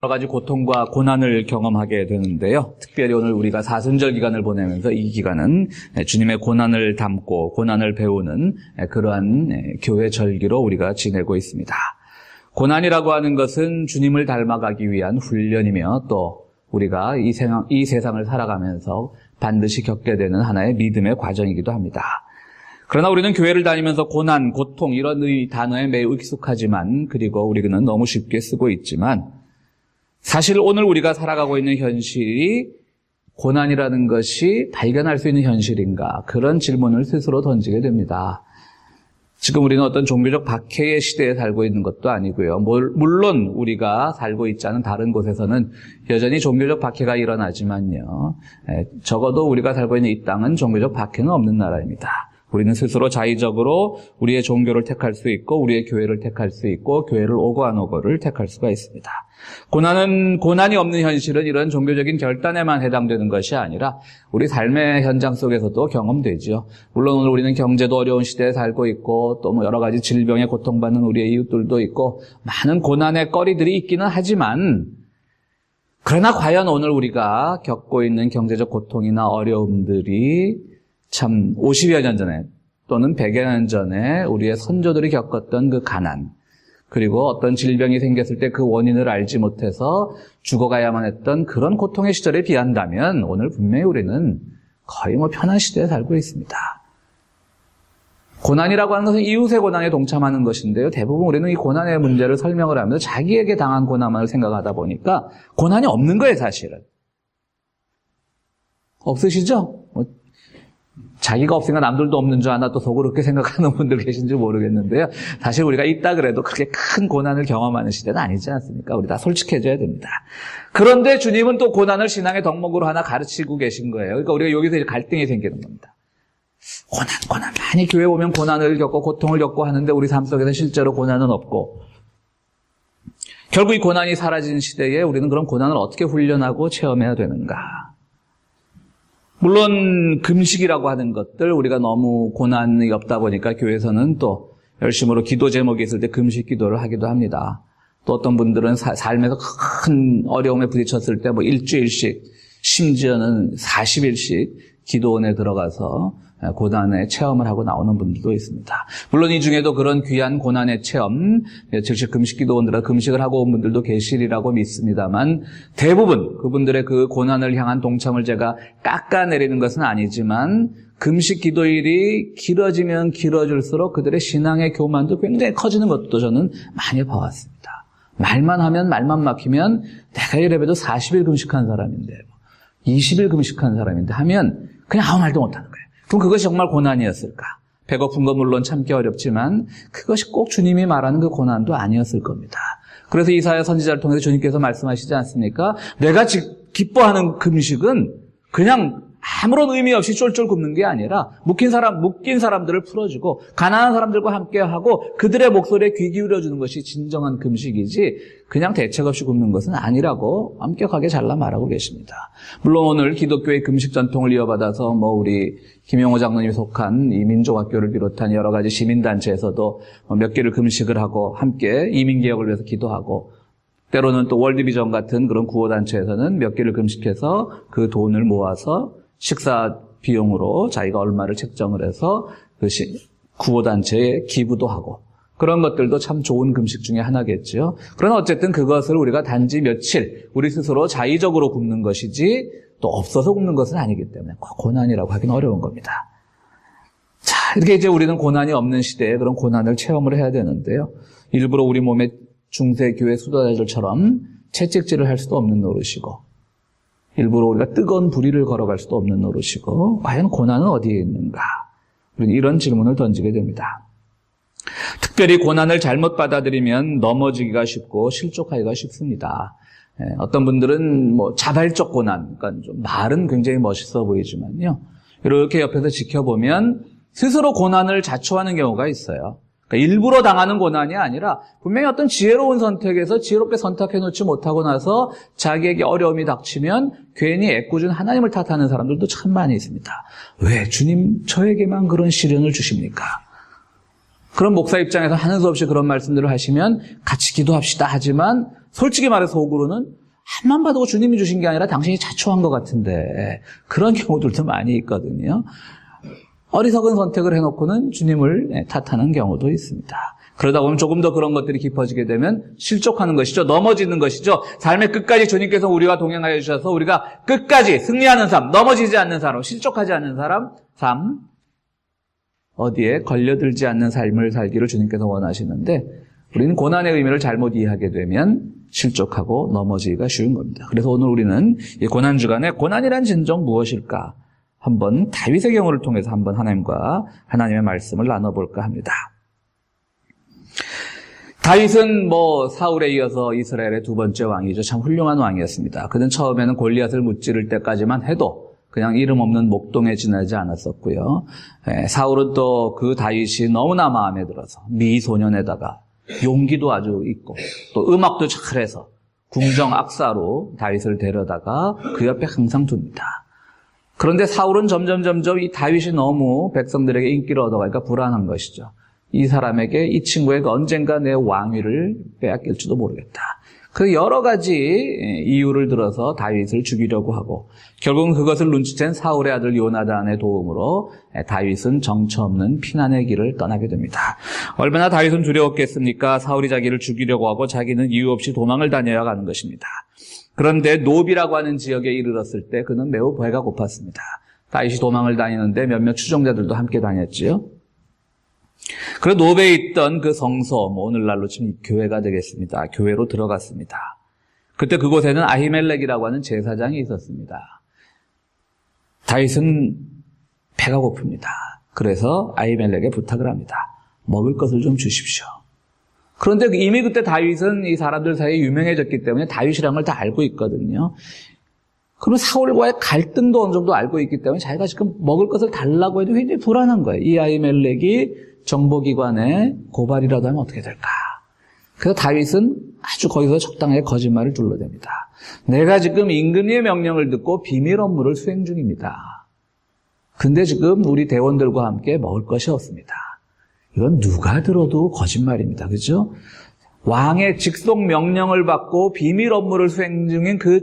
여러 가지 고통과 고난을 경험하게 되는데요. 특별히 오늘 우리가 사순절 기간을 보내면서 이 기간은 주님의 고난을 담고 고난을 배우는 그러한 교회 절기로 우리가 지내고 있습니다. 고난이라고 하는 것은 주님을 닮아가기 위한 훈련이며 또 우리가 이 세상을 살아가면서 반드시 겪게 되는 하나의 믿음의 과정이기도 합니다. 그러나 우리는 교회를 다니면서 고난, 고통 이런 단어에 매우 익숙하지만 그리고 우리는 너무 쉽게 쓰고 있지만 사실 오늘 우리가 살아가고 있는 현실이 고난이라는 것이 발견할 수 있는 현실인가? 그런 질문을 스스로 던지게 됩니다. 지금 우리는 어떤 종교적 박해의 시대에 살고 있는 것도 아니고요. 물론 우리가 살고 있지 않은 다른 곳에서는 여전히 종교적 박해가 일어나지만요. 적어도 우리가 살고 있는 이 땅은 종교적 박해는 없는 나라입니다. 우리는 스스로 자의적으로 우리의 종교를 택할 수 있고 우리의 교회를 택할 수 있고 교회를 오고 안 오고를 택할 수가 있습니다. 고난이 없는 현실은 이런 종교적인 결단에만 해당되는 것이 아니라 우리 삶의 현장 속에서도 경험되죠. 물론 오늘 우리는 경제도 어려운 시대에 살고 있고 또 여러 가지 질병에 고통받는 우리의 이웃들도 있고 많은 고난의 거리들이 있기는 하지만 그러나 과연 오늘 우리가 겪고 있는 경제적 고통이나 어려움들이 참 50여 년 전에 또는 100여 년 전에 우리의 선조들이 겪었던 그 가난 그리고 어떤 질병이 생겼을 때 그 원인을 알지 못해서 죽어가야만 했던 그런 고통의 시절에 비한다면 오늘 분명히 우리는 거의 편한 시대에 살고 있습니다. 고난이라고 하는 것은 이웃의 고난에 동참하는 것인데요. 대부분 우리는 이 고난의 문제를 설명을 하면서 자기에게 당한 고난만을 생각하다 보니까 고난이 없는 거예요, 사실은. 없으시죠? 자기가 없으니까 남들도 없는 줄 아나 또 속으로 그렇게 생각하는 분들 계신지 모르겠는데요. 사실 우리가 있다 그래도 그렇게 큰 고난을 경험하는 시대는 아니지 않습니까? 우리 다 솔직해져야 됩니다. 그런데 주님은 또 고난을 신앙의 덕목으로 하나 가르치고 계신 거예요. 그러니까 우리가 여기서 이제 갈등이 생기는 겁니다. 고난. 많이 교회 오면 고난을 겪고 고통을 겪고 하는데 우리 삶 속에서 실제로 고난은 없고 결국 이 고난이 사라진 시대에 우리는 그런 고난을 어떻게 훈련하고 체험해야 되는가? 물론 금식이라고 하는 것들 우리가 너무 고난이 없다 보니까 교회에서는 또 열심으로 기도 제목이 있을 때 금식 기도를 하기도 합니다. 또 어떤 분들은 삶에서 큰 어려움에 부딪혔을 때 일주일씩 심지어는 40일씩 기도원에 들어가서 고난의 체험을 하고 나오는 분들도 있습니다. 물론 이 중에도 그런 귀한 고난의 체험, 즉시 금식 기도원들과 금식을 하고 온 분들도 계시리라고 믿습니다만 대부분 그분들의 그 고난을 향한 동참을 제가 깎아내리는 것은 아니지만 금식 기도일이 길어지면 길어질수록 그들의 신앙의 교만도 굉장히 커지는 것도 저는 많이 봐왔습니다. 말만 하면 말만 막히면 내가 이래봬도 40일 금식한 사람인데 20일 금식한 사람인데 하면 그냥 아무 말도 못하는 거예요. 그럼 그것이 정말 고난이었을까? 배고픈 건 물론 참기 어렵지만 그것이 꼭 주님이 말하는 그 고난도 아니었을 겁니다. 그래서 이사야 선지자를 통해서 주님께서 말씀하시지 않습니까? 내가 기뻐하는 금식은 그냥 아무런 의미 없이 쫄쫄 굶는 게 아니라 묶인 사람들을 풀어주고 가난한 사람들과 함께하고 그들의 목소리에 귀 기울여주는 것이 진정한 금식이지 그냥 대책 없이 굶는 것은 아니라고 엄격하게 잘라 말하고 계십니다. 물론 오늘 기독교의 금식 전통을 이어받아서 우리 김용호 장로님이 속한 이 민족학교를 비롯한 여러 가지 시민단체에서도 몇 개를 금식을 하고 함께 이민개혁을 위해서 기도하고 때로는 또 월드비전 같은 그런 구호단체에서는 몇 개를 금식해서 그 돈을 모아서 식사 비용으로 자기가 얼마를 책정을 해서 그 구호단체에 기부도 하고 그런 것들도 참 좋은 금식 중에 하나겠죠. 그러나 어쨌든 그것을 우리가 단지 며칠 우리 스스로 자의적으로 굶는 것이지 또 없어서 굶는 것은 아니기 때문에 고난이라고 하기는 어려운 겁니다. 자, 이렇게 이제 우리는 고난이 없는 시대에 그런 고난을 체험을 해야 되는데요. 일부러 우리 몸에 중세 교회 수도자들처럼 채찍질을 할 수도 없는 노릇이고 일부러 우리가 뜨거운 불의를 걸어갈 수도 없는 노릇이고 과연 고난은 어디에 있는가? 우리는 이런 질문을 던지게 됩니다. 특별히 고난을 잘못 받아들이면 넘어지기가 쉽고 실족하기가 쉽습니다. 어떤 분들은 자발적 고난, 그러니까 좀 말은 굉장히 멋있어 보이지만요. 이렇게 옆에서 지켜보면 스스로 고난을 자초하는 경우가 있어요. 그러니까 일부러 당하는 고난이 아니라 분명히 어떤 지혜로운 선택에서 지혜롭게 선택해놓지 못하고 나서 자기에게 어려움이 닥치면 괜히 애꿎은 하나님을 탓하는 사람들도 참 많이 있습니다. 왜 주님 저에게만 그런 시련을 주십니까? 그런 목사 입장에서 하는 수 없이 그런 말씀들을 하시면 같이 기도합시다 하지만 솔직히 말해서 속으로는 한만 받고 주님이 주신 게 아니라 당신이 자초한 것 같은데 그런 경우들도 많이 있거든요. 어리석은 선택을 해놓고는 주님을 탓하는 경우도 있습니다. 그러다 보면 조금 더 그런 것들이 깊어지게 되면 실족하는 것이죠. 넘어지는 것이죠. 삶의 끝까지 주님께서 우리와 동행하여 주셔서 우리가 끝까지 승리하는 삶, 넘어지지 않는 사람, 실족하지 않는 삶, 어디에 걸려들지 않는 삶을 살기를 주님께서 원하시는데 우리는 고난의 의미를 잘못 이해하게 되면 실족하고 넘어지기가 쉬운 겁니다. 그래서 오늘 우리는 이 고난주간에 고난이란 진정 무엇일까? 한번 다윗의 경우를 통해서 한번 하나님의 말씀을 나눠볼까 합니다. 다윗은 사울에 이어서 이스라엘의 두 번째 왕이죠. 참 훌륭한 왕이었습니다. 그는 처음에는 골리앗을 무찌를 때까지만 해도 그냥 이름 없는 목동에 지나지 않았었고요. 사울은 또 그 다윗이 너무나 마음에 들어서 미소년에다가 용기도 아주 있고 또 음악도 잘해서 궁정 악사로 다윗을 데려다가 그 옆에 항상 둡니다. 그런데 사울은 점점 이 다윗이 너무 백성들에게 인기를 얻어가니까 불안한 것이죠. 이 사람에게, 이 친구에게 언젠가 내 왕위를 빼앗길지도 모르겠다. 그 여러 가지 이유를 들어서 다윗을 죽이려고 하고 결국은 그것을 눈치챈 사울의 아들 요나단의 도움으로 다윗은 정처 없는 피난의 길을 떠나게 됩니다. 얼마나 다윗은 두려웠겠습니까? 사울이 자기를 죽이려고 하고 자기는 이유 없이 도망을 다녀야 하는 것입니다. 그런데 노비라고 하는 지역에 이르렀을 때 그는 매우 배가 고팠습니다. 다윗이 도망을 다니는데 몇몇 추종자들도 함께 다녔지요. 그래서 노베에 있던 그 성소, 오늘날로 치면 교회가 되겠습니다. 교회로 들어갔습니다. 그때 그곳에는 아히멜렉이라고 하는 제사장이 있었습니다. 다윗은 배가 고픕니다. 그래서 아히멜렉에 부탁을 합니다. 먹을 것을 좀 주십시오. 그런데 이미 그때 다윗은 이 사람들 사이에 유명해졌기 때문에 다윗이라는 걸 다 알고 있거든요. 그러면 사울과의 갈등도 어느 정도 알고 있기 때문에 자기가 지금 먹을 것을 달라고 해도 굉장히 불안한 거예요. 이 아히멜렉이 정보기관에 고발이라도 하면 어떻게 될까? 그래서 다윗은 아주 거기서 적당하게 거짓말을 둘러댑니다. 내가 지금 임금님의 명령을 듣고 비밀 업무를 수행 중입니다. 근데 지금 우리 대원들과 함께 먹을 것이 없습니다. 이건 누가 들어도 거짓말입니다. 그죠? 왕의 직속 명령을 받고 비밀 업무를 수행 중인 그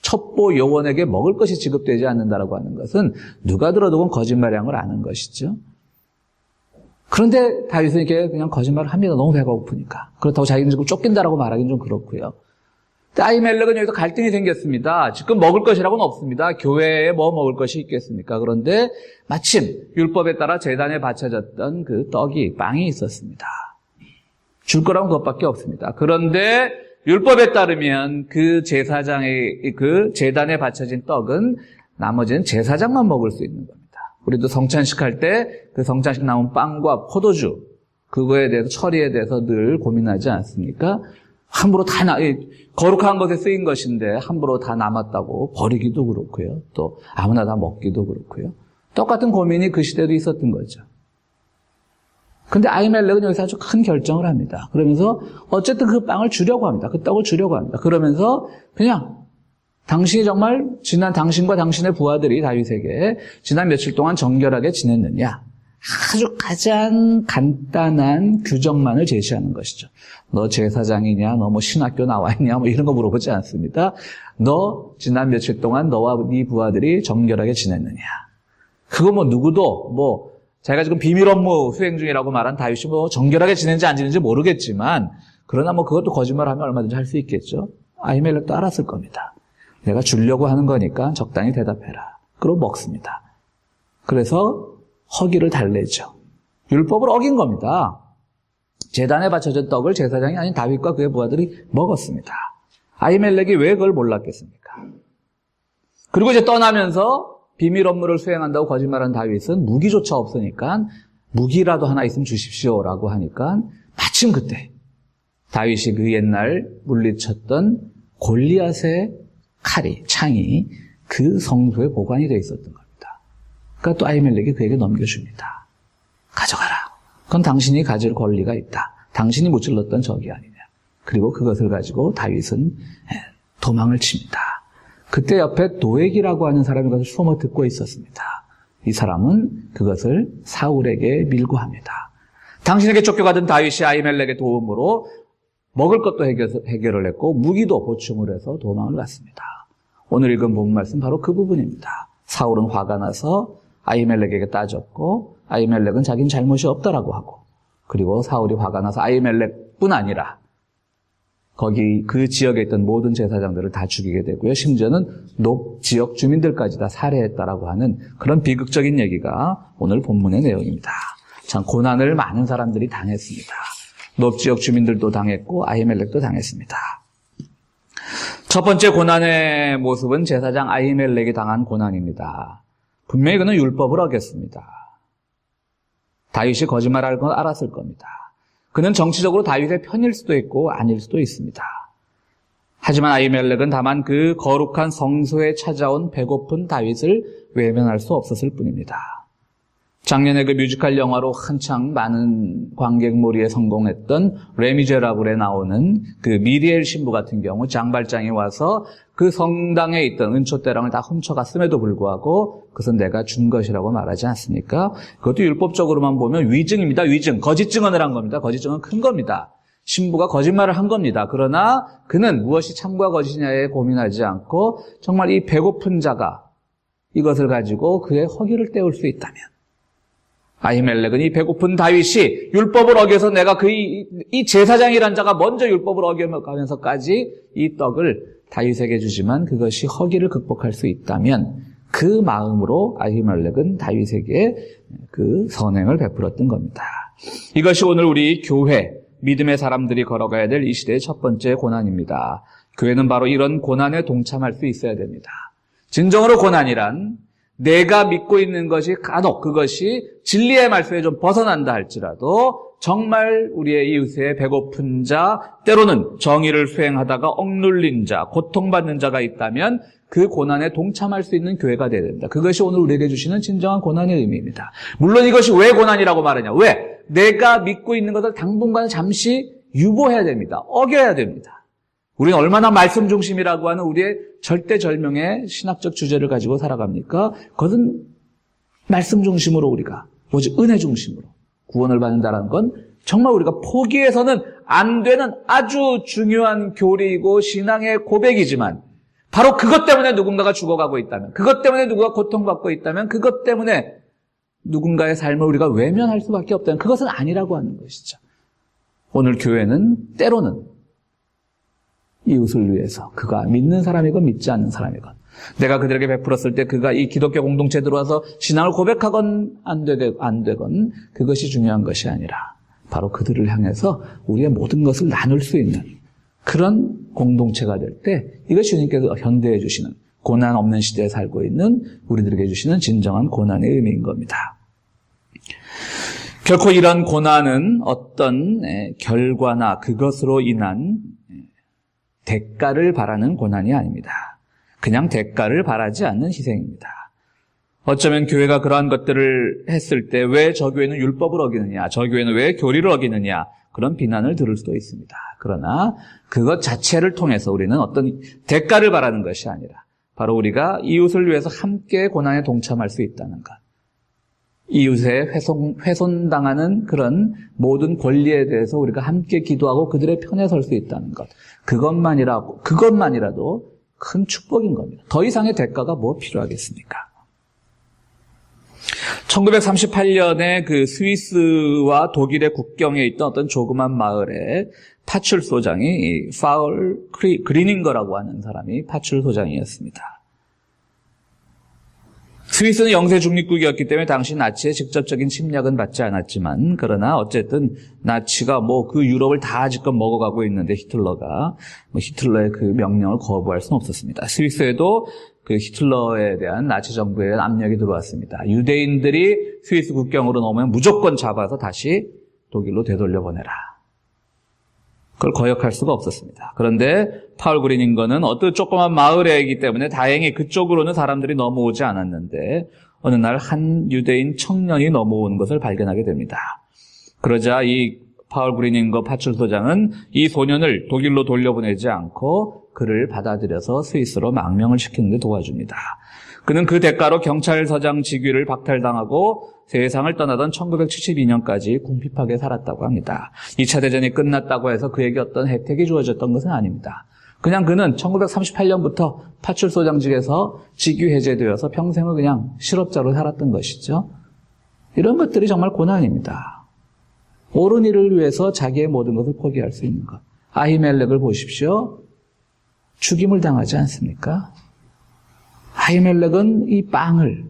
첩보 요원에게 먹을 것이 지급되지 않는다라고 하는 것은 누가 들어도 그건 거짓말이라는 걸 아는 것이죠. 그런데 다윗은 이렇게 그냥 거짓말을 합니다. 너무 배가 고프니까. 그렇다고 자기는 지금 쫓긴다라고 말하기는 좀 그렇고요. 근데 아히멜렉은 여기서 갈등이 생겼습니다. 지금 먹을 것이라고는 없습니다. 교회에 뭐 먹을 것이 있겠습니까? 그런데 마침 율법에 따라 제단에 바쳐졌던 그 빵이 있었습니다. 줄 거라면 그것밖에 없습니다. 그런데 율법에 따르면 그 제사장의 그 제단에 바쳐진 떡은 나머지는 제사장만 먹을 수 있는 겁니다. 우리도 성찬식 할 때 그 성찬식 남은 빵과 포도주 그거에 대해서 처리에 대해서 늘 고민하지 않습니까? 함부로 거룩한 것에 쓰인 것인데 함부로 다 남았다고 버리기도 그렇고요. 또 아무나 다 먹기도 그렇고요. 똑같은 고민이 그 시대도 있었던 거죠. 근데 아히멜렉은 여기서 아주 큰 결정을 합니다. 그러면서 어쨌든 그 빵을 주려고 합니다. 그 떡을 주려고 합니다. 그러면서 그냥 당신이 정말 당신과 당신의 부하들이 다윗에게 지난 며칠 동안 정결하게 지냈느냐? 아주 가장 간단한 규정만을 제시하는 것이죠. 너 제사장이냐? 너 신학교 나와있냐? 이런 거 물어보지 않습니다. 너 지난 며칠 동안 너와 네 부하들이 정결하게 지냈느냐? 그거 누구도 자기가 지금 비밀 업무 수행 중이라고 말한 다윗이 정결하게 지낸지 안 지낸지 모르겠지만 그러나 그것도 거짓말하면 얼마든지 할 수 있겠죠. 아히멜렉도 알았을 겁니다. 내가 주려고 하는 거니까 적당히 대답해라. 그러고 먹습니다. 그래서 허기를 달래죠. 율법을 어긴 겁니다. 제단에 바쳐진 떡을 제사장이 아닌 다윗과 그의 부하들이 먹었습니다. 아히멜렉이 왜 그걸 몰랐겠습니까? 그리고 이제 떠나면서 비밀 업무를 수행한다고 거짓말한 다윗은 무기조차 없으니까 무기라도 하나 있으면 주십시오라고 하니까 마침 그때 다윗이 그 옛날 물리쳤던 골리앗의 창이 그 성소에 보관이 되어 있었던 겁니다. 그러니까 또 아히멜렉이 그에게 넘겨줍니다. 가져가라. 그건 당신이 가질 권리가 있다. 당신이 무찔렀던 적이 아니냐. 그리고 그것을 가지고 다윗은 도망을 칩니다. 그때 옆에 도액이라고 하는 사람이 그것을 숨어 듣고 있었습니다. 이 사람은 그것을 사울에게 밀고 합니다. 당신에게 쫓겨가던 다윗이 아히멜렉의 도움으로 먹을 것도 해결을 했고 무기도 보충을 해서 도망을 갔습니다. 오늘 읽은 본 말씀 바로 그 부분입니다. 사울은 화가 나서 아히멜렉에게 따졌고 아히멜렉은 자기는 잘못이 없다라고 하고, 그리고 사울이 화가 나서 아히멜렉뿐 아니라 거기 그 지역에 있던 모든 제사장들을 다 죽이게 되고요. 심지어는 높 지역 주민들까지 다 살해했다라고 하는 그런 비극적인 얘기가 오늘 본문의 내용입니다. 참 고난을 많은 사람들이 당했습니다. 높 지역 주민들도 당했고 아히멜렉도 당했습니다. 첫 번째 고난의 모습은 제사장 아히멜렉이 당한 고난입니다. 분명히 그는 율법을 어겼습니다. 다윗이 거짓말할 건 알았을 겁니다. 그는 정치적으로 다윗의 편일 수도 있고 아닐 수도 있습니다. 하지만 아히멜렉은 다만 그 거룩한 성소에 찾아온 배고픈 다윗을 외면할 수 없었을 뿐입니다. 작년에 그 뮤지컬 영화로 한창 많은 관객몰이에 성공했던 레미제라블에 나오는 그 미리엘 신부 같은 경우 장발장이 와서 그 성당에 있던 은초대랑을 다 훔쳐갔음에도 불구하고 그것은 내가 준 것이라고 말하지 않습니까? 그것도 율법적으로만 보면 위증입니다. 위증. 거짓 증언을 한 겁니다. 거짓 증언은 큰 겁니다. 신부가 거짓말을 한 겁니다. 그러나 그는 무엇이 참과 거짓이냐에 고민하지 않고 정말 이 배고픈 자가 이것을 가지고 그의 허기를 때울 수 있다면, 아히멜렉은 이 배고픈 다윗이 율법을 어겨서 내가 이 제사장이란 자가 먼저 율법을 어겨가면서까지 이 떡을 다윗에게 주지만 그것이 허기를 극복할 수 있다면 그 마음으로 아히멜렉은 다윗에게 그 선행을 베풀었던 겁니다. 이것이 오늘 우리 교회, 믿음의 사람들이 걸어가야 될 이 시대의 첫 번째 고난입니다. 교회는 바로 이런 고난에 동참할 수 있어야 됩니다. 진정으로 고난이란 내가 믿고 있는 것이 간혹 그것이 진리의 말씀에 좀 벗어난다 할지라도 정말 우리의 이웃의 배고픈 자, 때로는 정의를 수행하다가 억눌린 자, 고통받는 자가 있다면 그 고난에 동참할 수 있는 교회가 되어야 됩니다. 그것이 오늘 우리에게 주시는 진정한 고난의 의미입니다. 물론 이것이 왜 고난이라고 말하냐? 왜? 내가 믿고 있는 것을 당분간 잠시 유보해야 됩니다. 어겨야 됩니다. 우리는 얼마나 말씀 중심이라고 하는 우리의 절대절명의 신학적 주제를 가지고 살아갑니까? 그것은 말씀 중심으로 우리가, 오직 은혜 중심으로 구원을 받는다는 건 정말 우리가 포기해서는 안 되는 아주 중요한 교리이고 신앙의 고백이지만, 바로 그것 때문에 누군가가 죽어가고 있다면, 그것 때문에 누군가 고통받고 있다면, 그것 때문에 누군가의 삶을 우리가 외면할 수밖에 없다면 그것은 아니라고 하는 것이죠. 오늘 교회는 때로는 이웃을 위해서, 그가 믿는 사람이건 믿지 않는 사람이건, 내가 그들에게 베풀었을 때 그가 이 기독교 공동체에 들어와서 신앙을 고백하건 안 되건 그것이 중요한 것이 아니라 바로 그들을 향해서 우리의 모든 것을 나눌 수 있는 그런 공동체가 될 때, 이것이 주님께서 현대해 주시는, 고난 없는 시대에 살고 있는 우리들에게 주시는 진정한 고난의 의미인 겁니다. 결코 이런 고난은 어떤 결과나 그것으로 인한 대가를 바라는 고난이 아닙니다. 그냥 대가를 바라지 않는 희생입니다. 어쩌면 교회가 그러한 것들을 했을 때 왜 저 교회는 율법을 어기느냐, 저 교회는 왜 교리를 어기느냐, 그런 비난을 들을 수도 있습니다. 그러나 그것 자체를 통해서 우리는 어떤 대가를 바라는 것이 아니라 바로 우리가 이웃을 위해서 함께 고난에 동참할 수 있다는 것, 이웃에 훼손당하는 그런 모든 권리에 대해서 우리가 함께 기도하고 그들의 편에 설 수 있다는 것, 그것만이라도 큰 축복인 겁니다. 더 이상의 대가가 뭐 필요하겠습니까? 1938년에 그 스위스와 독일의 국경에 있던 어떤 조그만 마을에 파출소장이 파울 그리닝거라고 하는 사람이 파출소장이었습니다. 스위스는 영세 중립국이었기 때문에 당시 나치의 직접적인 침략은 받지 않았지만, 그러나 어쨌든 나치가 그 유럽을 다 지껏 먹어가고 있는데 히틀러의 그 명령을 거부할 수는 없었습니다. 스위스에도 그 히틀러에 대한 나치 정부에 대한 압력이 들어왔습니다. 유대인들이 스위스 국경으로 넘으면 무조건 잡아서 다시 독일로 되돌려보내라. 그걸 거역할 수가 없었습니다. 그런데 파울 그리닝거는 어떤 조그만 마을에 있기 때문에 다행히 그쪽으로는 사람들이 넘어오지 않았는데, 어느 날 한 유대인 청년이 넘어오는 것을 발견하게 됩니다. 그러자 이 파울 브리닝거 파출소장은 이 소년을 독일로 돌려보내지 않고 그를 받아들여서 스위스로 망명을 시키는 데 도와줍니다. 그는 그 대가로 경찰서장 직위를 박탈당하고 세상을 떠나던 1972년까지 궁핍하게 살았다고 합니다. 2차 대전이 끝났다고 해서 그에게 어떤 혜택이 주어졌던 것은 아닙니다. 그냥 그는 1938년부터 파출소장직에서 직위 해제되어서 평생을 그냥 실업자로 살았던 것이죠. 이런 것들이 정말 고난입니다. 옳은 일을 위해서 자기의 모든 것을 포기할 수 있는 것. 아히멜렉을 보십시오. 죽임을 당하지 않습니까? 아히멜렉은 이 빵을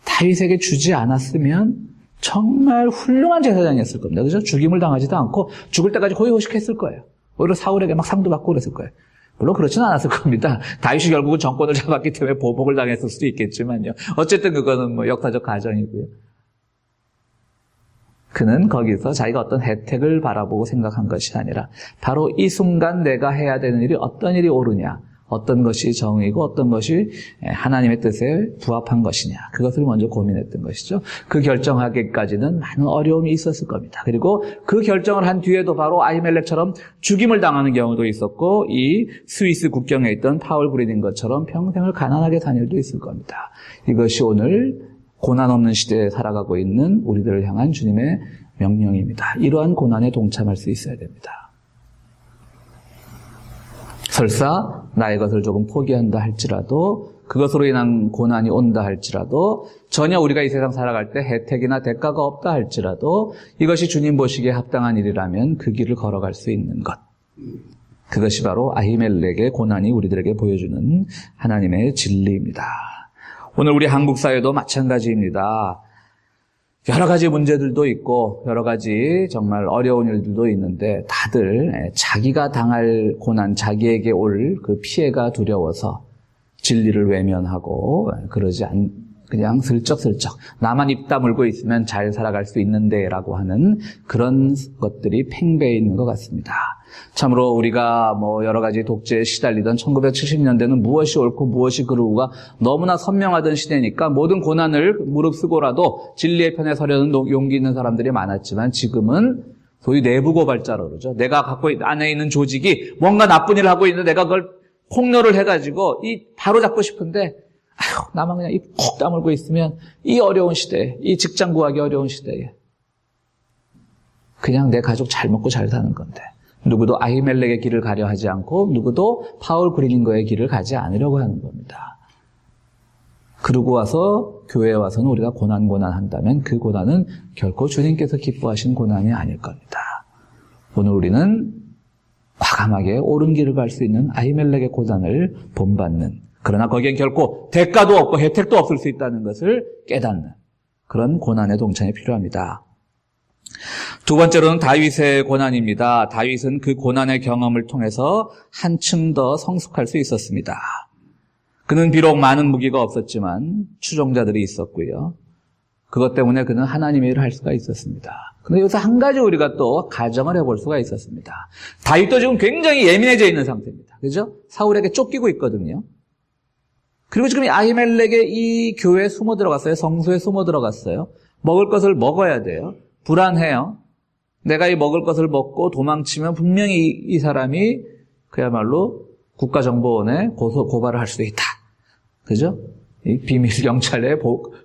다윗에게 주지 않았으면 정말 훌륭한 제사장이었을 겁니다. 그죠? 죽임을 당하지도 않고 죽을 때까지 호의호식했을 거예요. 오히려 사울에게 막 상도 받고 그랬을 거예요. 물론 그렇지는 않았을 겁니다. 다윗이 결국은 정권을 잡았기 때문에 보복을 당했을 수도 있겠지만요. 어쨌든 그거는 뭐 역사적 가정이고요. 그는 거기서 자기가 어떤 혜택을 바라보고 생각한 것이 아니라 바로 이 순간 내가 해야 되는 일이 어떤 일이 옳으냐, 어떤 것이 정의고 어떤 것이 하나님의 뜻에 부합한 것이냐, 그것을 먼저 고민했던 것이죠. 그 결정하기까지는 많은 어려움이 있었을 겁니다. 그리고 그 결정을 한 뒤에도 바로 아히멜렉처럼 죽임을 당하는 경우도 있었고 이 스위스 국경에 있던 파울 브리닝 것처럼 평생을 가난하게 산 일도 있을 겁니다. 이것이 오늘 고난 없는 시대에 살아가고 있는 우리들을 향한 주님의 명령입니다. 이러한 고난에 동참할 수 있어야 됩니다. 설사 나의 것을 조금 포기한다 할지라도, 그것으로 인한 고난이 온다 할지라도, 전혀 우리가 이 세상 살아갈 때 혜택이나 대가가 없다 할지라도 이것이 주님 보시기에 합당한 일이라면 그 길을 걸어갈 수 있는 것. 그것이 바로 아히멜렉의 고난이 우리들에게 보여주는 하나님의 진리입니다. 오늘 우리 한국 사회도 마찬가지입니다. 여러 가지 문제들도 있고 여러 가지 정말 어려운 일들도 있는데 다들 자기가 당할 고난, 자기에게 올 그 피해가 두려워서 진리를 외면하고 그러지 그냥 슬쩍슬쩍 나만 입 다물고 있으면 잘 살아갈 수 있는데 라고 하는 그런 것들이 팽배해 있는 것 같습니다. 참으로 우리가 여러 가지 독재에 시달리던 1970년대는 무엇이 옳고 무엇이 그르고가 너무나 선명하던 시대니까 모든 고난을 무릅쓰고라도 진리의 편에 서려는 용기 있는 사람들이 많았지만 지금은 소위 내부 고발자로 그러죠. 내가 안에 있는 조직이 뭔가 나쁜 일을 하고 있는데 내가 그걸 폭로를 해가지고 바로 잡고 싶은데 나만 그냥 입 콕 다물고 있으면 이 어려운 시대에, 이 직장 구하기 어려운 시대에 그냥 내 가족 잘 먹고 잘 사는 건데 누구도 아히멜렉의 길을 가려 하지 않고 누구도 파울 브리닝거의 길을 가지 않으려고 하는 겁니다. 그러고 와서 교회에 와서는 우리가 고난한다면 그 고난은 결코 주님께서 기뻐하신 고난이 아닐 겁니다. 오늘 우리는 과감하게 옳은 길을 갈 수 있는 아히멜렉의 고난을 본받는, 그러나 거기엔 결코 대가도 없고 혜택도 없을 수 있다는 것을 깨닫는 그런 고난의 동참이 필요합니다. 두 번째로는 다윗의 고난입니다. 다윗은 그 고난의 경험을 통해서 한층 더 성숙할 수 있었습니다. 그는 비록 많은 무기가 없었지만 추종자들이 있었고요. 그것 때문에 그는 하나님의 일을 할 수가 있었습니다. 그런데 여기서 한 가지 우리가 또 가정을 해볼 수가 있었습니다. 다윗도 지금 굉장히 예민해져 있는 상태입니다. 그죠? 사울에게 쫓기고 있거든요. 그리고 지금 아히멜렉의 이 교회에 숨어 들어갔어요. 성소에 숨어 들어갔어요. 먹을 것을 먹어야 돼요. 불안해요. 내가 이 먹을 것을 먹고 도망치면 분명히 이 사람이 그야말로 국가정보원에 고발을 할 수도 있다. 그죠? 이 비밀 경찰에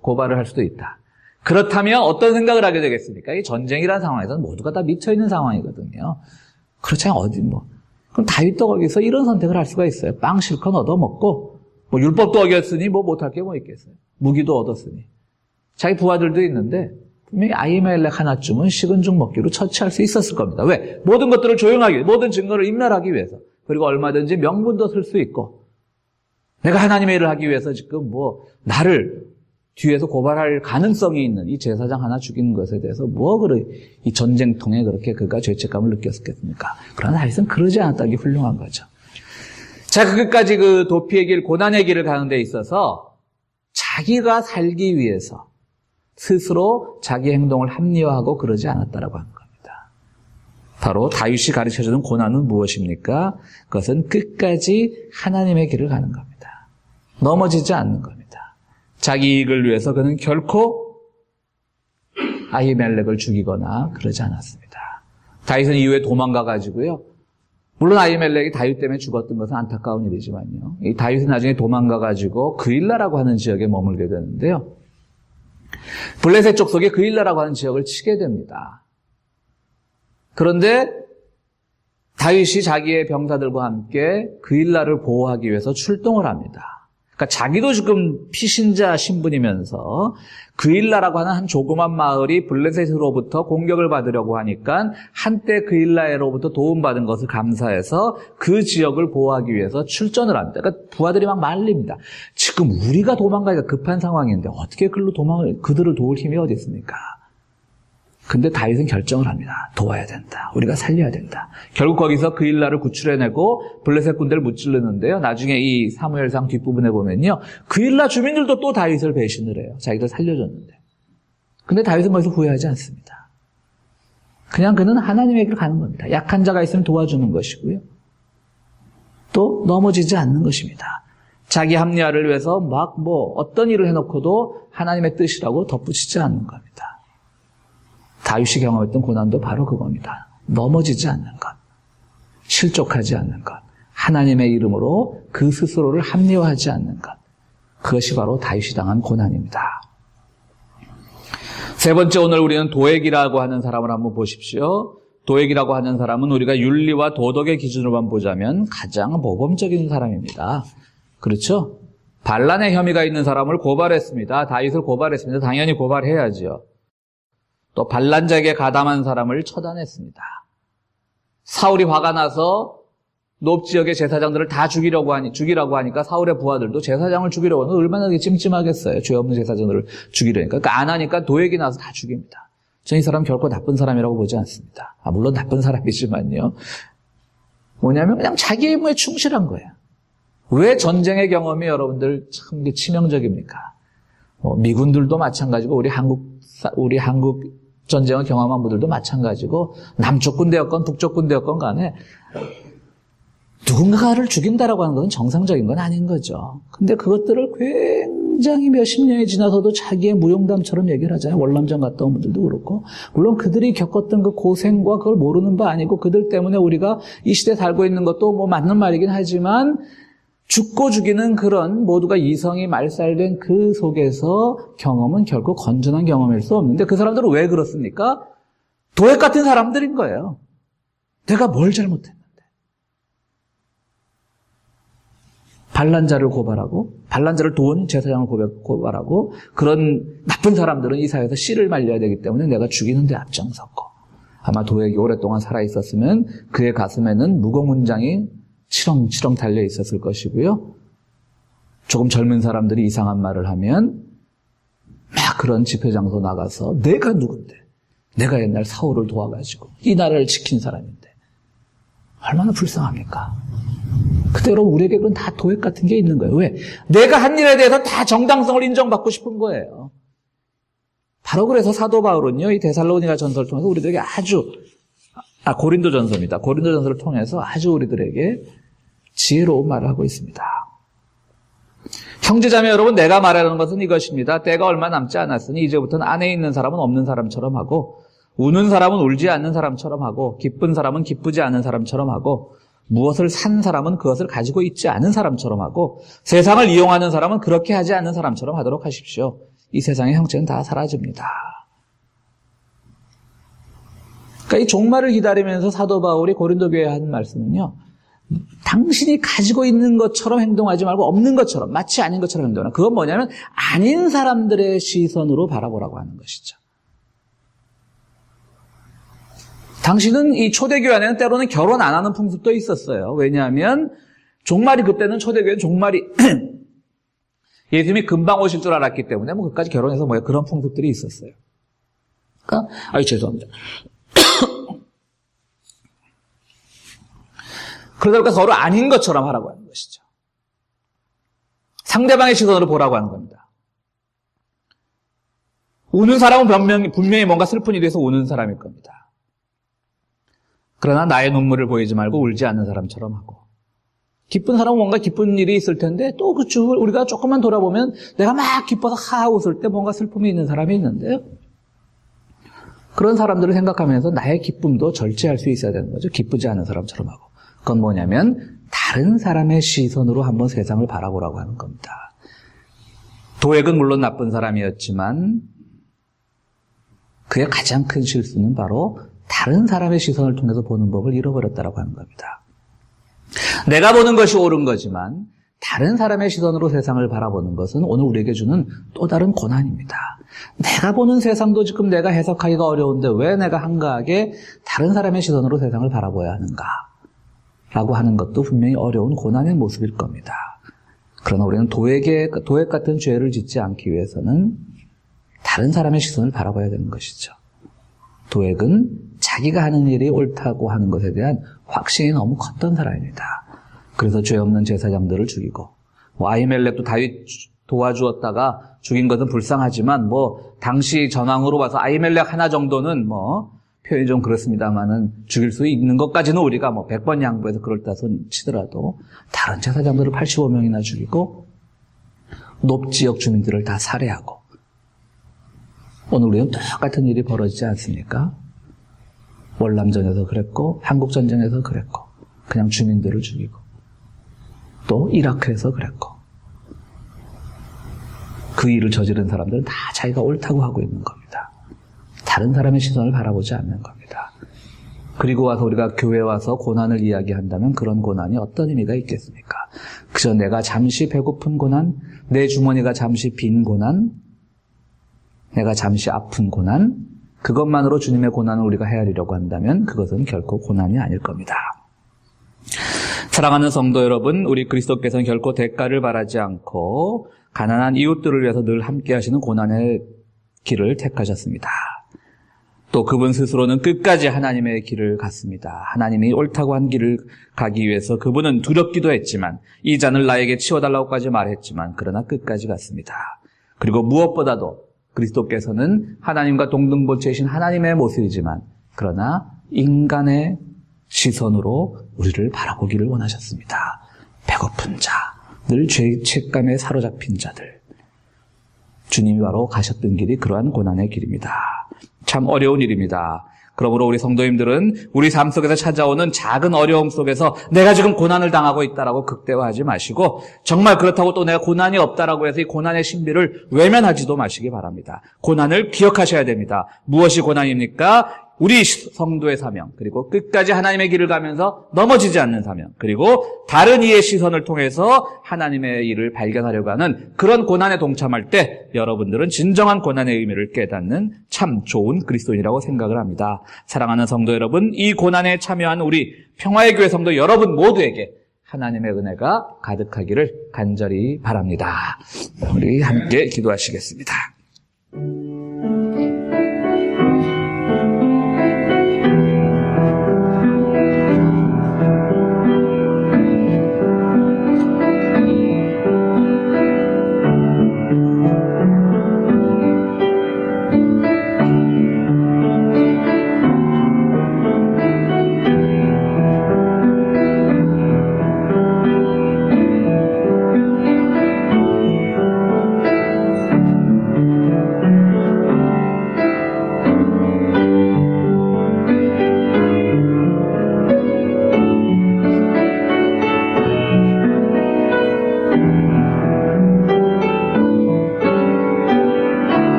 고발을 할 수도 있다. 그렇다면 어떤 생각을 하게 되겠습니까? 이 전쟁이라는 상황에서는 모두가 다 미쳐있는 상황이거든요. 그렇지 않으면 그럼 다윗도 거기서 이런 선택을 할 수가 있어요. 빵 실컷 얻어먹고 율법도 어겼으니 못할 게 뭐 있겠어요. 무기도 얻었으니. 자기 부하들도 있는데 분명히 아히멜렉 하나쯤은 식은 죽 먹기로 처치할 수 있었을 겁니다. 왜? 모든 것들을 조용하기 위해, 모든 증거를 인멸하기 위해서. 그리고 얼마든지 명분도 쓸 수 있고 내가 하나님의 일을 하기 위해서 지금 나를 뒤에서 고발할 가능성이 있는 이 제사장 하나 죽이는 것에 대해서 이 전쟁통에 그렇게 그가 죄책감을 느꼈겠습니까? 그러나 다윗은 그러지 않았다는 게 훌륭한 거죠. 자, 끝까지 그 도피의 길, 고난의 길을 가는 데 있어서 자기가 살기 위해서 스스로 자기 행동을 합리화하고 그러지 않았다라고 하는 겁니다. 바로 다윗이 가르쳐주는 고난은 무엇입니까? 그것은 끝까지 하나님의 길을 가는 겁니다. 넘어지지 않는 겁니다. 자기 이익을 위해서 그는 결코 아히멜렉을 죽이거나 그러지 않았습니다. 다윗은 이후에 도망가가지고요. 물론 아히멜렉이 다윗 때문에 죽었던 것은 안타까운 일이지만요. 이 다윗은 나중에 도망가가지고 그일라라고 하는 지역에 머물게 되는데요. 블레셋 족속이 그일라라고 하는 지역을 치게 됩니다. 그런데 다윗이 자기의 병사들과 함께 그일라를 보호하기 위해서 출동을 합니다. 그러니까 자기도 지금 피신자 신분이면서 그일라라고 하는 한 조그만 마을이 블레셋으로부터 공격을 받으려고 하니까 한때 그일라로부터 도움받은 것을 감사해서 그 지역을 보호하기 위해서 출전을 합니다. 그러니까 부하들이 막 말립니다. 지금 우리가 도망가기가 급한 상황인데 어떻게 그들을 도울 힘이 어디 있습니까? 근데 다윗은 결정을 합니다. 도와야 된다. 우리가 살려야 된다. 결국 거기서 그일라를 구출해내고 블레셋 군대를 무찌르는데요. 나중에 이 사무엘상 뒷부분에 보면요. 그일라 주민들도 또 다윗을 배신을 해요. 자기들 살려줬는데. 근데 다윗은 거기서 후회하지 않습니다. 그냥 그는 하나님의 길을 가는 겁니다. 약한 자가 있으면 도와주는 것이고요. 또 넘어지지 않는 것입니다. 자기 합리화를 위해서 막 어떤 일을 해놓고도 하나님의 뜻이라고 덧붙이지 않는 겁니다. 다윗이 경험했던 고난도 바로 그겁니다. 넘어지지 않는 것, 실족하지 않는 것, 하나님의 이름으로 그 스스로를 합리화하지 않는 것, 그것이 바로 다윗이 당한 고난입니다. 세 번째, 오늘 우리는 도액이라고 하는 사람을 한번 보십시오. 도액이라고 하는 사람은 우리가 윤리와 도덕의 기준으로만 보자면 가장 모범적인 사람입니다. 그렇죠? 반란의 혐의가 있는 사람을 고발했습니다. 다윗을 고발했습니다. 당연히 고발해야죠. 또 반란자에게 가담한 사람을 처단했습니다. 사울이 화가 나서 높 지역의 제사장들을 다 죽이라고 하니까 사울의 부하들도 제사장을 죽이려고 하는 얼마나 찜찜하겠어요. 죄 없는 제사장들을 죽이려니까. 그러니까 안 하니까 도액이 나서 다 죽입니다. 저는 이 사람 결코 나쁜 사람이라고 보지 않습니다. 물론 나쁜 사람이지만요. 뭐냐면 그냥 자기 의무에 충실한 거예요. 왜 전쟁의 경험이 여러분들 참 치명적입니까? 미군들도 마찬가지고 우리 한국 전쟁을 경험한 분들도 마찬가지고 남쪽 군대였건 북쪽 군대였건 간에 누군가를 죽인다라고 하는 것은 정상적인 건 아닌 거죠. 근데 그것들을 굉장히 몇십 년이 지나서도 자기의 무용담처럼 얘기를 하잖아요. 월남전 갔다 온 분들도 그렇고. 물론 그들이 겪었던 그 고생과 그걸 모르는 바 아니고 그들 때문에 우리가 이 시대에 살고 있는 것도 맞는 말이긴 하지만 죽고 죽이는 그런 모두가 이성이 말살된 그 속에서 경험은 결코 건전한 경험일 수 없는데 그 사람들은 왜 그렇습니까? 도액 같은 사람들인 거예요. 내가 뭘 잘못했는데. 반란자를 고발하고 반란자를 도운 제사장을 고발하고 그런 나쁜 사람들은 이 사회에서 씨를 말려야 되기 때문에 내가 죽이는 데 앞장섰고 아마 도액이 오랫동안 살아있었으면 그의 가슴에는 무공훈장이 치렁치렁 달려 있었을 것이고요. 조금 젊은 사람들이 이상한 말을 하면 막 그런 집회 장소 나가서 내가 누군데? 내가 옛날 사울을 도와가지고 이 나라를 지킨 사람인데 얼마나 불쌍합니까? 그때 여러분 우리에게 그건 다 도액 같은 게 있는 거예요. 왜? 내가 한 일에 대해서 다 정당성을 인정받고 싶은 거예요. 바로 그래서 사도 바울은요, 이 데살로니가 전서를 통해서 우리들에게 고린도 전서입니다. 고린도 전서를 통해서 아주 우리들에게 지혜로운 말을 하고 있습니다. 형제자매 여러분, 내가 말하는 것은 이것입니다. 때가 얼마 남지 않았으니 이제부터는 안에 있는 사람은 없는 사람처럼 하고 우는 사람은 울지 않는 사람처럼 하고 기쁜 사람은 기쁘지 않은 사람처럼 하고 무엇을 산 사람은 그것을 가지고 있지 않은 사람처럼 하고 세상을 이용하는 사람은 그렇게 하지 않는 사람처럼 하도록 하십시오. 이 세상의 형체는 다 사라집니다. 그러니까 이 종말을 기다리면서 사도 바울이 고린도 교회에 한 말씀은요. 당신이 가지고 있는 것처럼 행동하지 말고 없는 것처럼 마치 아닌 것처럼 행동하라. 그건 뭐냐면 아닌 사람들의 시선으로 바라보라고 하는 것이죠. 당신은 이 초대교회 안에는 때로는 결혼 안 하는 풍습도 있었어요. 왜냐하면 종말이 그때는 초대교회는 종말이 예수님이 금방 오실 줄 알았기 때문에 그까지 결혼해서 그런 풍습들이 있었어요. 그러니까 죄송합니다. 그러다 보니까 서로 아닌 것처럼 하라고 하는 것이죠. 상대방의 시선으로 보라고 하는 겁니다. 우는 사람은 분명히 뭔가 슬픈 일에서 우는 사람일 겁니다. 그러나 나의 눈물을 보이지 말고 울지 않는 사람처럼 하고 기쁜 사람은 뭔가 기쁜 일이 있을 텐데 또 그 춤을 우리가 조금만 돌아보면 내가 막 기뻐서 하하 웃을 때 뭔가 슬픔이 있는 사람이 있는데요. 그런 사람들을 생각하면서 나의 기쁨도 절제할 수 있어야 되는 거죠. 기쁘지 않은 사람처럼 하고. 그건 뭐냐면 다른 사람의 시선으로 한번 세상을 바라보라고 하는 겁니다. 도액은 물론 나쁜 사람이었지만 그의 가장 큰 실수는 바로 다른 사람의 시선을 통해서 보는 법을 잃어버렸다고 하는 겁니다. 내가 보는 것이 옳은 거지만 다른 사람의 시선으로 세상을 바라보는 것은 오늘 우리에게 주는 또 다른 고난입니다. 내가 보는 세상도 지금 내가 해석하기가 어려운데 왜 내가 한가하게 다른 사람의 시선으로 세상을 바라봐야 하는가? 라고 하는 것도 분명히 어려운 고난의 모습일 겁니다. 그러나 우리는 도액 같은 죄를 짓지 않기 위해서는 다른 사람의 시선을 바라봐야 되는 것이죠. 도액은 자기가 하는 일이 옳다고 하는 것에 대한 확신이 너무 컸던 사람입니다. 그래서 죄 없는 제사장들을 죽이고, 아히멜렉도 다윗 도와주었다가 죽인 것은 불쌍하지만, 당시 전황으로 봐서 아히멜렉 하나 정도는 표현이 좀 그렇습니다만은 죽일 수 있는 것까지는 우리가 100번 양보해서 그럴다손 치더라도 다른 제사장들을 85명이나 죽이고, 높 지역 주민들을 다 살해하고, 오늘 우리는 똑같은 일이 벌어지지 않습니까? 월남전에서 그랬고, 한국전쟁에서 그랬고, 그냥 주민들을 죽이고, 또 이라크에서 그랬고, 그 일을 저지른 사람들은 다 자기가 옳다고 하고 있는 겁니다. 다른 사람의 시선을 바라보지 않는 겁니다. 그리고 와서 우리가 교회에 와서 고난을 이야기한다면 그런 고난이 어떤 의미가 있겠습니까? 그저 내가 잠시 배고픈 고난, 내 주머니가 잠시 빈 고난, 내가 잠시 아픈 고난, 그것만으로 주님의 고난을 우리가 헤아리려고 한다면 그것은 결코 고난이 아닐 겁니다. 사랑하는 성도 여러분, 우리 그리스도께서는 결코 대가를 바라지 않고 가난한 이웃들을 위해서 늘 함께 하시는 고난의 길을 택하셨습니다. 또 그분 스스로는 끝까지 하나님의 길을 갔습니다. 하나님이 옳다고 한 길을 가기 위해서 그분은 두렵기도 했지만, 이 잔을 나에게 치워달라고까지 말했지만, 그러나 끝까지 갔습니다. 그리고 무엇보다도 그리스도께서는 하나님과 동등보체이신 하나님의 모습이지만, 그러나 인간의 시선으로 우리를 바라보기를 원하셨습니다. 배고픈 자, 늘 죄책감에 사로잡힌 자들. 주님이 바로 가셨던 길이 그러한 고난의 길입니다. 참 어려운 일입니다. 그러므로 우리 성도님들은 우리 삶 속에서 찾아오는 작은 어려움 속에서 내가 지금 고난을 당하고 있다라고 극대화하지 마시고, 정말 그렇다고 또 내가 고난이 없다라고 해서 이 고난의 신비를 외면하지도 마시기 바랍니다. 고난을 기억하셔야 됩니다. 무엇이 고난입니까? 우리 성도의 사명, 그리고 끝까지 하나님의 길을 가면서 넘어지지 않는 사명, 그리고 다른 이의 시선을 통해서 하나님의 일을 발견하려고 하는 그런 고난에 동참할 때 여러분들은 진정한 고난의 의미를 깨닫는 참 좋은 그리스도인이라고 생각을 합니다. 사랑하는 성도 여러분, 이 고난에 참여한 우리 평화의 교회 성도 여러분 모두에게 하나님의 은혜가 가득하기를 간절히 바랍니다. 우리 함께 기도하시겠습니다.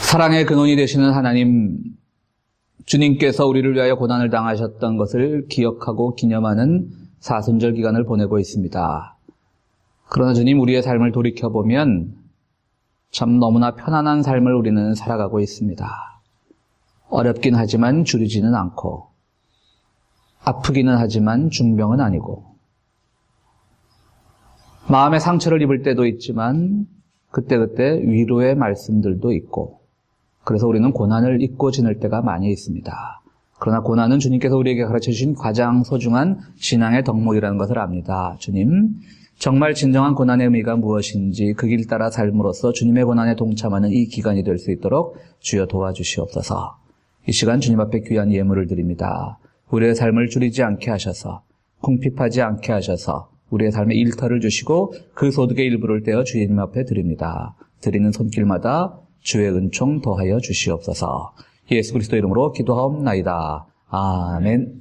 사랑의 근원이 되시는 하나님, 주님께서 우리를 위하여 고난을 당하셨던 것을 기억하고 기념하는 사순절 기간을 보내고 있습니다. 그러나 주님, 우리의 삶을 돌이켜보면 참 너무나 편안한 삶을 우리는 살아가고 있습니다. 어렵긴 하지만 줄이지는 않고, 아프기는 하지만 중병은 아니고, 마음의 상처를 입을 때도 있지만 그때그때 위로의 말씀들도 있고, 그래서 우리는 고난을 잊고 지낼 때가 많이 있습니다. 그러나 고난은 주님께서 우리에게 가르쳐 주신 가장 소중한 신앙의 덕목이라는 것을 압니다. 주님, 정말 진정한 고난의 의미가 무엇인지 그 길 따라 삶으로써 주님의 고난에 동참하는 이 기간이 될 수 있도록 주여 도와주시옵소서. 이 시간 주님 앞에 귀한 예물을 드립니다. 우리의 삶을 줄이지 않게 하셔서, 궁핍하지 않게 하셔서 우리의 삶에 일터를 주시고 그 소득의 일부를 떼어 주님 앞에 드립니다. 드리는 손길마다 주의 은총 더하여 주시옵소서. 예수 그리스도 이름으로 기도하옵나이다. 아멘.